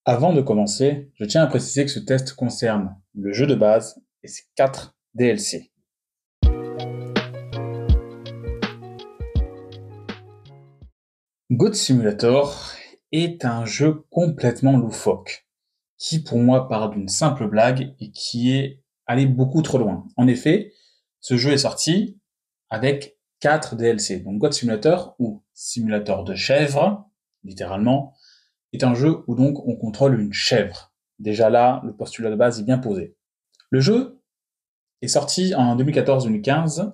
Avant de commencer, je tiens à préciser que ce test concerne le jeu de base et ses 4 DLC. Goat Simulator est un jeu complètement loufoque, qui pour moi part d'une simple blague et qui est allé beaucoup trop loin. En effet, ce jeu est sorti avec 4 DLC. Donc Goat Simulator, ou simulateur de chèvre, littéralement, est un jeu où donc on contrôle une chèvre. Déjà là, le postulat de base est bien posé. Le jeu est sorti en 2014-2015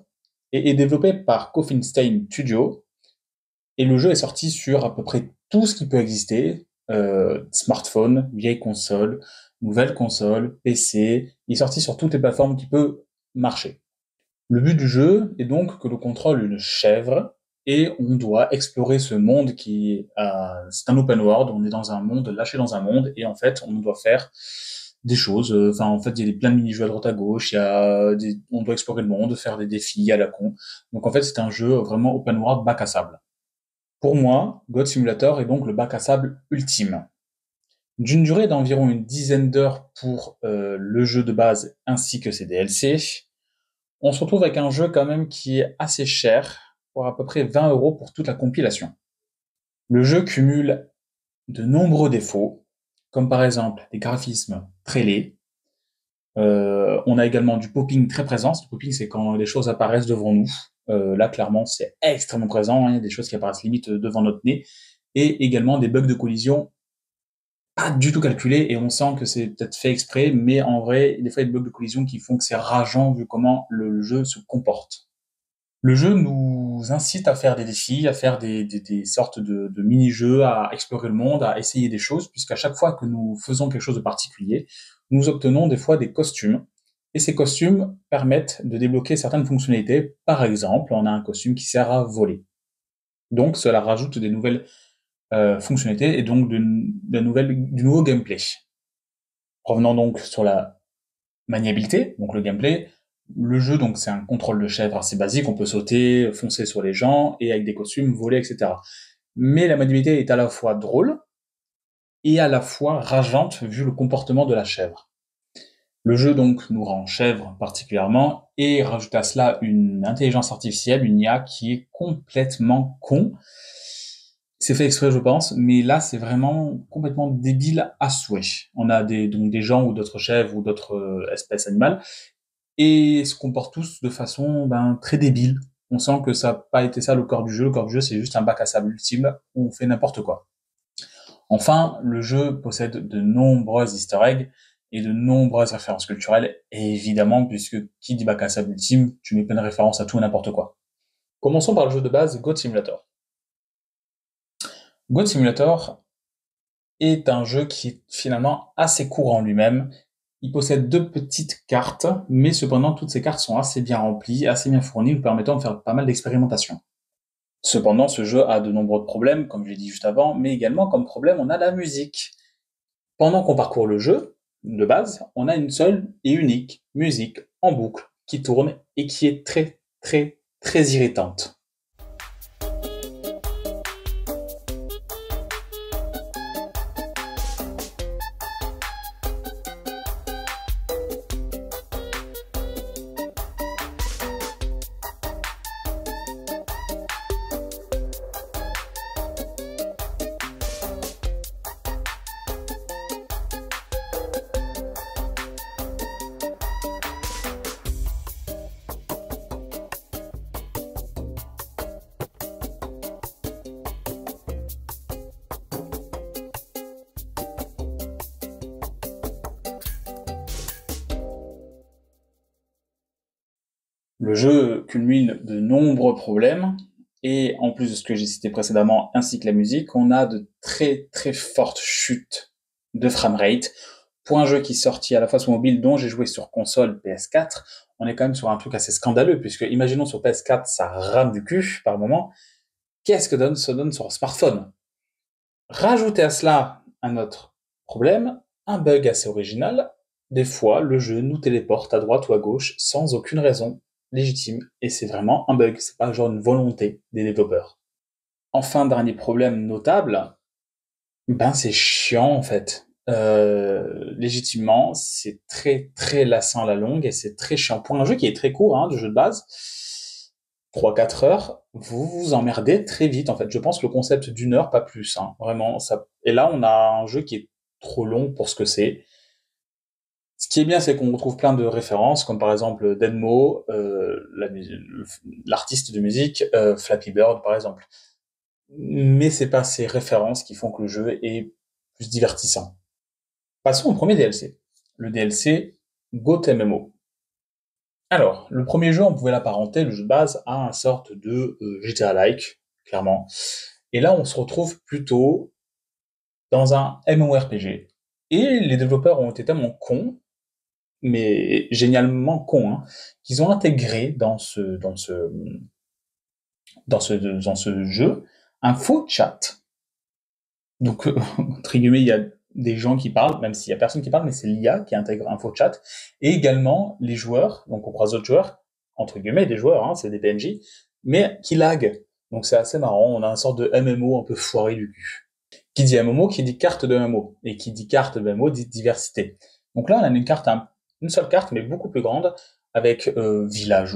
et est développé par Coffin Stain Studio. Et le jeu est sorti sur à peu près tout ce qui peut exister, smartphone, vieille console, nouvelle console, PC. Il est sorti sur toutes les plateformes qui peuvent marcher. Le but du jeu est donc que l'on contrôle une chèvre et on doit explorer ce monde c'est un open world, on est dans un monde, lâché dans un monde, et en fait, on doit faire des choses. Enfin, en fait, il y a plein de mini-jeux à droite à gauche, on doit explorer le monde, faire des défis à la con. Donc en fait, c'est un jeu vraiment open world bac à sable. Pour moi, God Simulator est donc le bac à sable ultime. D'une durée d'environ une dizaine d'heures pour le jeu de base ainsi que ses DLC, on se retrouve avec un jeu quand même qui est assez cher, pour à peu près 20 € pour toute la compilation. Le jeu cumule de nombreux défauts, comme par exemple des graphismes très laids. On a également du popping très présent. Le popping, c'est quand les choses apparaissent devant nous. Là, clairement, c'est extrêmement présent. Il y a des choses qui apparaissent limite devant notre nez. Et également des bugs de collision pas du tout calculés. Et on sent que c'est peut-être fait exprès. Mais en vrai, des fois, il y a des bugs de collision qui font que c'est rageant vu comment le jeu se comporte. Le jeu nous incite à faire des défis, à faire des sortes de mini-jeux, à explorer le monde, à essayer des choses, puisqu'à chaque fois que nous faisons quelque chose de particulier, nous obtenons des fois des costumes. Et ces costumes permettent de débloquer certaines fonctionnalités. Par exemple, on a un costume qui sert à voler. Donc cela rajoute des nouvelles fonctionnalités et donc du nouveau gameplay. Revenons donc sur la maniabilité, donc le gameplay. Le jeu, donc, c'est un contrôle de chèvre assez basique. On peut sauter, foncer sur les gens et avec des costumes, voler, etc. Mais la maniabilité est à la fois drôle et à la fois rageante vu le comportement de la chèvre. Le jeu, donc, nous rend chèvre particulièrement et rajoute à cela une intelligence artificielle, une IA qui est complètement con. C'est fait exprès, je pense, mais là, c'est vraiment complètement débile à souhait. On a donc des gens ou d'autres chèvres ou d'autres espèces animales et se comportent tous de façon très débile. On sent que ça n'a pas été ça le corps du jeu. Le corps du jeu, c'est juste un bac à sable ultime où on fait n'importe quoi. Enfin, le jeu possède de nombreuses easter eggs et de nombreuses références culturelles, et évidemment, puisque qui dit bac à sable ultime, tu mets plein de références à tout et n'importe quoi. Commençons par le jeu de base Goat Simulator. Goat Simulator est un jeu qui est finalement assez court en lui-même. Il possède 2 petites cartes, mais cependant toutes ces cartes sont assez bien remplies, assez bien fournies, nous permettant de faire pas mal d'expérimentations. Cependant, ce jeu a de nombreux problèmes, comme je l'ai dit juste avant, mais également comme problème, on a la musique. Pendant qu'on parcourt le jeu, de base, on a une seule et unique musique en boucle qui tourne et qui est très, très, très irritante. Le jeu culmine de nombreux problèmes, et en plus de ce que j'ai cité précédemment, ainsi que la musique, on a de très très fortes chutes de framerate. Pour un jeu qui est sorti à la fois sur mobile, dont j'ai joué sur console PS4, on est quand même sur un truc assez scandaleux, puisque imaginons sur PS4, ça rame du cul par moment. Qu'est-ce que ça donne sur smartphone? Rajoutez à cela un autre problème, un bug assez original. Des fois, le jeu nous téléporte à droite ou à gauche sans aucune raison légitime. Et c'est vraiment un bug, c'est pas genre une volonté des développeurs. Enfin, dernier problème notable, c'est chiant en fait. légitimement, c'est très très lassant à la longue et c'est très chiant. Pour un jeu qui est très court, hein, de jeu de base, 3-4 heures, vous vous emmerdez très vite en fait. Je pense que le concept d'une heure, pas plus, hein, vraiment. Ça... Et là, on a un jeu qui est trop long pour ce que c'est. Ce qui est bien, c'est qu'on retrouve plein de références, comme par exemple Deadmo, l'artiste de musique, Flappy Bird par exemple. Mais c'est pas ces références qui font que le jeu est plus divertissant. Passons au premier DLC. Le DLC Goat MMO. Alors, le premier jeu, on pouvait l'apparenter, le jeu de base, à un sorte de GTA-like, clairement. Et là, on se retrouve plutôt dans un MMORPG. Et les développeurs ont été tellement cons, mais génialement cons, hein, qu'ils ont intégré dans ce jeu un faux chat. Donc, entre guillemets, il y a des gens qui parlent, même s'il y a personne qui parle, mais c'est l'IA qui intègre un faux chat. Et également les joueurs, donc on croise d'autres joueurs, entre guillemets, des joueurs, hein, c'est des PNJ, mais qui lag. Donc c'est assez marrant, on a un sorte de MMO un peu foiré du cul. Qui dit MMO, qui dit carte de MMO. Et qui dit carte de MMO, dit diversité. Donc là, on a une carte, une seule carte, mais beaucoup plus grande, avec village,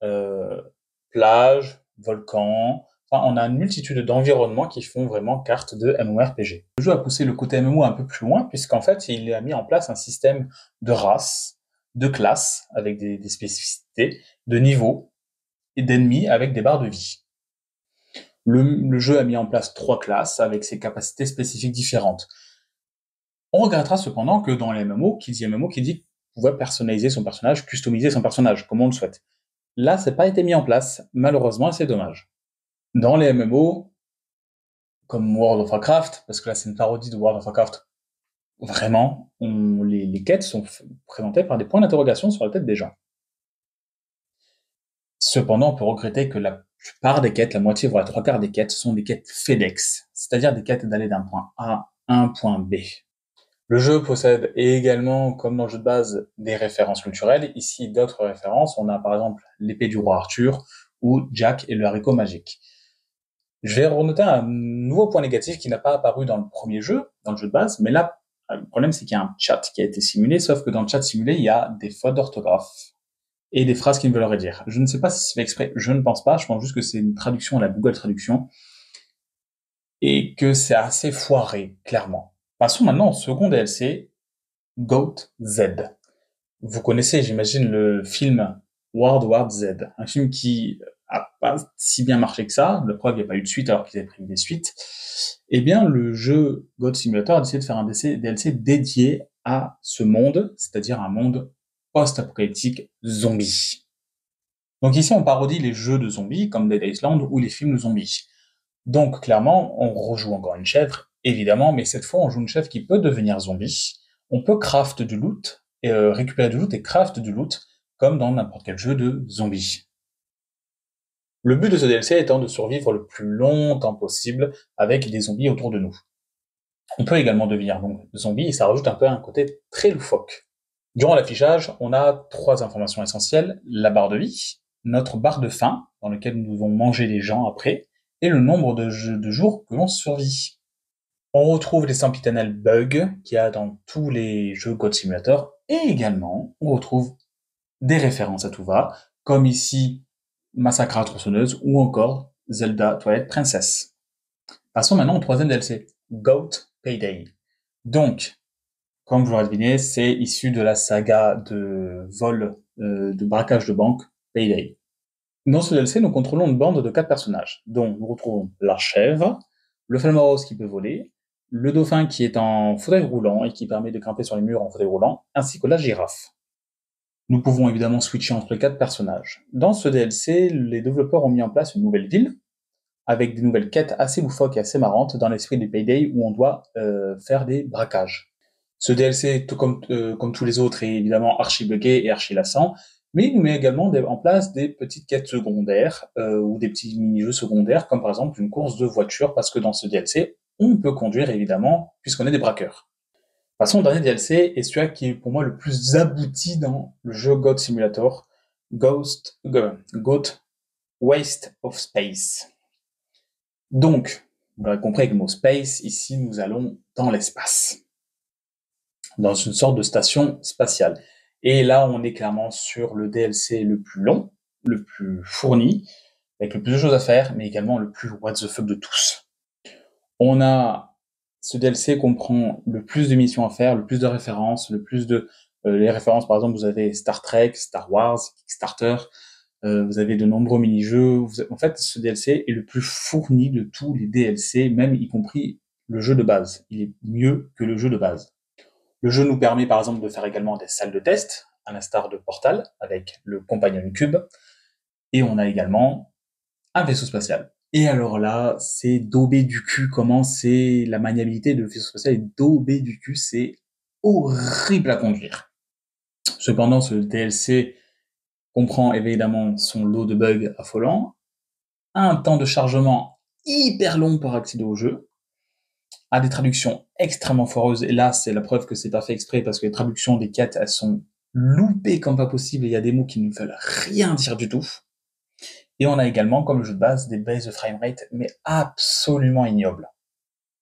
euh, plage, volcan. Enfin, on a une multitude d'environnements qui font vraiment carte de MMORPG. Le jeu a poussé le côté MMO un peu plus loin, puisqu'en fait, il a mis en place un système de races, de classes, avec des spécificités, de niveaux, et d'ennemis avec des barres de vie. Le jeu a mis en place 3 classes avec ses capacités spécifiques différentes. On regrettera cependant que dans les MMO, qui dit MMO, qui dit pouvoir personnaliser son personnage, customiser son personnage, comme on le souhaite. Là, ça n'a pas été mis en place, malheureusement, et c'est dommage. Dans les MMO, comme World of Warcraft, parce que là c'est une parodie de World of Warcraft, vraiment, les quêtes sont présentées par des points d'interrogation sur la tête des gens. Cependant, on peut regretter que la plupart des quêtes, la moitié voire 3/4 des quêtes, sont des quêtes FedEx, c'est-à-dire des quêtes d'aller d'un point A à un point B. Le jeu possède également, comme dans le jeu de base, des références culturelles. Ici, d'autres références. On a par exemple l'épée du roi Arthur ou Jack et le haricot magique. Je vais renoter un nouveau point négatif qui n'a pas apparu dans le premier jeu, dans le jeu de base, mais là, le problème c'est qu'il y a un chat qui a été simulé, sauf que dans le chat simulé, il y a des fautes d'orthographe et des phrases qui ne veulent rien dire. Je ne sais pas si c'est fait exprès, je ne pense pas, je pense juste que c'est une traduction à la Google Traduction et que c'est assez foiré, clairement. Passons maintenant au second DLC, Goat Z. Vous connaissez, j'imagine, le film World War Z, un film qui a pas si bien marché que ça. La preuve, il n'y a pas eu de suite alors qu'ils avaient prévu des suites. Eh bien, le jeu God Simulator a décidé de faire un DLC dédié à ce monde, c'est-à-dire un monde post-apocalyptique zombie. Donc ici, on parodie les jeux de zombies comme Dead Island ou les films de zombies. Donc clairement, on rejoue encore une chèvre, évidemment, mais cette fois, on joue une chèvre qui peut devenir zombie. On peut craft du loot, et récupérer du loot et craft du loot, comme dans n'importe quel jeu de zombies. Le but de ce DLC étant de survivre le plus longtemps possible avec des zombies autour de nous. On peut également devenir donc zombie et ça rajoute un peu un côté très loufoque. Durant l'affichage, on a 3 informations essentielles: la barre de vie, notre barre de faim, dans laquelle nous devons manger les gens après, et le nombre de jours que l'on survit. On retrouve les sempiternels bugs qu'il y a dans tous les jeux God Simulator, et également, on retrouve des références à tout va, comme ici Massacre à la tronçonneuse ou encore Zelda Twilight Princess. Passons maintenant au troisième DLC, Goat Payday. Donc, comme vous l'aurez deviné, c'est issu de la saga de vol, de braquage de banque Payday. Dans ce DLC, nous contrôlons une bande de 4 personnages, dont nous retrouvons la chèvre, le Flamaros qui peut voler, le dauphin qui est en fauteuil roulant et qui permet de grimper sur les murs en fauteuil roulant, ainsi que la girafe. Nous pouvons évidemment switcher entre les 4 personnages. Dans ce DLC, les développeurs ont mis en place une nouvelle ville, avec des nouvelles quêtes assez loufoques et assez marrantes dans l'esprit des Payday où on doit faire des braquages. Ce DLC, tout comme tous les autres, est évidemment archi buggé et archi lassant, mais il nous met également en place des petites quêtes secondaires ou des petits mini-jeux secondaires, comme par exemple une course de voiture, parce que dans ce DLC, on peut conduire évidemment, puisqu'on est des braqueurs. Passons au dernier DLC, et celui qui est pour moi le plus abouti dans le jeu God Simulator, Goat Waste of Space. Donc, vous l'aurez compris avec le mot space, ici nous allons dans l'espace. dans une sorte de station spatiale. Et là, on est clairement sur le DLC le plus long, le plus fourni, avec le plus de choses à faire, mais également le plus what the fuck de tous. Ce DLC comprend le plus de missions à faire, le plus de références, le plus de les références, par exemple, vous avez Star Trek, Star Wars, Kickstarter, vous avez de nombreux mini-jeux. En fait, ce DLC est le plus fourni de tous les DLC, même y compris le jeu de base. Il est mieux que le jeu de base. Le jeu nous permet par exemple de faire également des salles de test, à l'instar de Portal, avec le Companion Cube, et on a également un vaisseau spatial. Et alors là, c'est daubé du cul, comment c'est la maniabilité de vaisseau spatial est daubé du cul, c'est horrible à conduire. Cependant, ce DLC comprend évidemment son lot de bugs affolants, un temps de chargement hyper long pour accéder au jeu, a des traductions extrêmement foireuses, et là, c'est la preuve que c'est pas fait exprès, parce que les traductions des quêtes, elles sont loupées comme pas possible, et il y a des mots qui ne veulent rien dire du tout. Et on a également, comme le jeu de base, des baisses de framerate, mais absolument ignobles.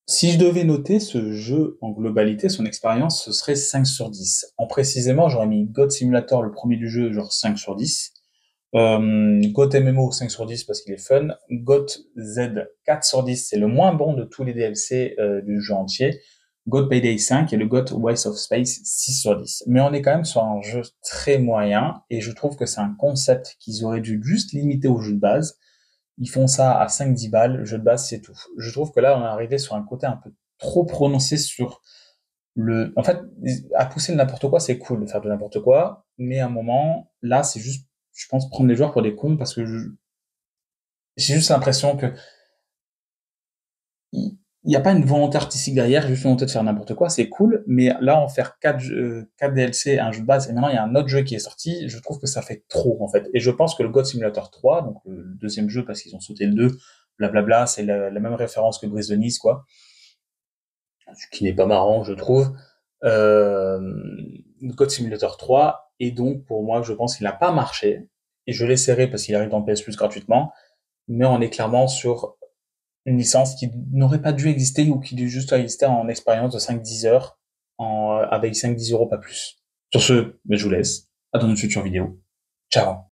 Si je devais noter ce jeu en globalité, son expérience, ce serait 5 sur 10. En précisément, j'aurais mis God Simulator, le premier du jeu, genre 5 sur 10. GOT MMO 5 sur 10 parce qu'il est fun. GOT Z 4 sur 10, c'est le moins bon de tous les DLC du jeu entier. GOT Payday 5 et le GOT Waste of Space 6 sur 10. Mais on est quand même sur un jeu très moyen et je trouve que c'est un concept qu'ils auraient dû juste limiter au jeu de base. Ils font ça à 5-10 balles, le jeu de base c'est tout. Je trouve que là on est arrivé sur un côté un peu trop prononcé sur en fait, à pousser le n'importe quoi, c'est cool de faire de n'importe quoi, mais à un moment, là, c'est juste, je pense, prendre les joueurs pour des cons parce que j'ai juste l'impression que il n'y a pas une volonté artistique derrière, juste une volonté de faire n'importe quoi, c'est cool, mais là, en faire 4 DLC, un jeu de base, et maintenant il y a un autre jeu qui est sorti, je trouve que ça fait trop, en fait. Et je pense que le God Simulator 3, donc le deuxième jeu parce qu'ils ont sauté le 2, blablabla, c'est la même référence que Brise de Nice, quoi. Ce qui n'est pas marrant, je trouve. Euh, Code Simulator 3, et donc pour moi, je pense qu'il n'a pas marché, et je l'essaierai parce qu'il arrive dans PS Plus gratuitement, mais on est clairement sur une licence qui n'aurait pas dû exister ou qui dû juste exister en expérience de 5-10 heures, avec 5-10 euros, pas plus. Sur ce, mais je vous laisse. À dans une future vidéo. Ciao.